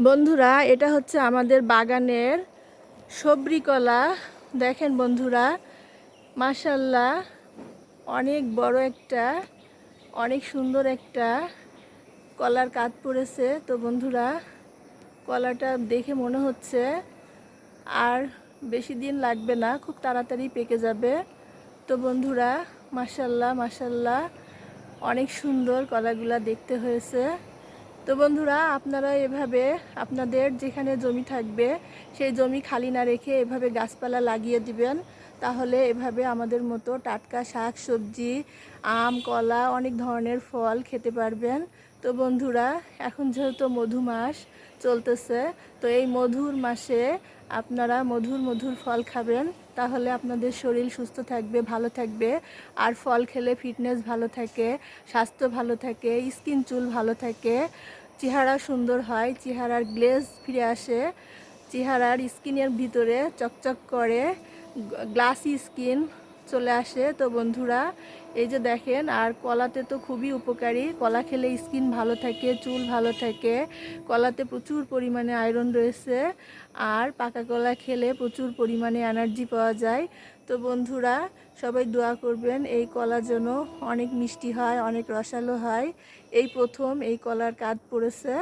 বন্ধুরা, এটা হচ্ছে আমাদের বাগানের সবরি কলা। দেখেন বন্ধুরা, মাশাআল্লাহ, অনেক বড় একটা, অনেক সুন্দর একটা কলার কাঁধ পড়েছে। তো বন্ধুরা, কলাটা দেখে মনে হচ্ছে আর বেশি দিন লাগবে না, খুব তাড়াতাড়ি পেকে যাবে। তো বন্ধুরা, মাশাআল্লাহ মাশাআল্লাহ, অনেক সুন্দর কলাগুলা দেখতে হয়েছে। তো বন্ধুরা, আপনারা এভাবে আপনাদের যেখানে জমি থাকবে সেই জমি খালি না রেখে এভাবে গাছপালা লাগিয়ে দিবেন। তাহলে এভাবে আমাদের মতো টাটকা শাক সবজি, আম কলা অনেক ধরনের ফল খেতে পারবেন। তো বন্ধুরা, এখন যেহেতু মধু মাস চলতেছে, তো এই মধুর মাসে আপনারা মধুর মধুর ফল খাবেন। তাহলে আপনাদের শরীর সুস্থ থাকবে, ভালো থাকবে। আর ফল খেলে ফিটনেস ভালো থাকে, স্বাস্থ্য ভালো থাকে, স্কিন চুল ভালো থাকে, চেহারা সুন্দর হয়, চেহারার গ্লেজ ফিরে আসে, চেহারার স্কিনের ভিতরে চকচক করে গ্লাসি স্কিন চলে আসে। তো বন্ধুরা, এই যে দেখেন, আর কলাতে তো খুবই উপকারী। কলা খেলে স্কিন ভালো থাকে, চুল ভালো থাকে। কলাতে প্রচুর পরিমাণে আয়রন রয়েছে, আর পাকা কলা খেলে প্রচুর পরিমাণে এনার্জি পাওয়া যায়। তো বন্ধুরা, সবাই দোয়া করবেন এই কলা যেন অনেক মিষ্টি হয়, অনেক রসালো হয়। এই প্রথম এই কলার কাঁধ পড়েছে।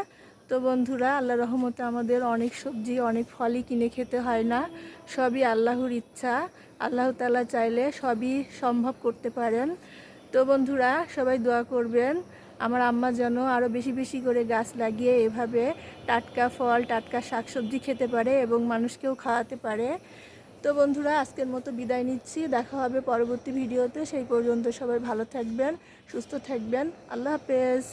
তো বন্ধুরা, আল্লাহর রহমতে আমাদের অনেক সবজি অনেক ফলই কিনে খেতে হয় না, সবই আল্লাহর ইচ্ছা। আল্লাহ তাআলা চাইলে সবই সম্ভব করতে পারেন। তো বন্ধুরা, সবাই দোয়া করবেন আমার আম্মা যেন আরও বেশি বেশি করে গাছ লাগিয়ে এভাবে টাটকা ফল টাটকা শাকসবজি খেতে পারে এবং মানুষকেও খাওয়াতে পারে। তো বন্ধুরা, আজকের মতো বিদায় নিচ্ছি। দেখা হবে পরবর্তী ভিডিওতে। সেই পর্যন্ত সবাই ভালো থাকবেন, সুস্থ থাকবেন। আল্লাহ হাফেজ।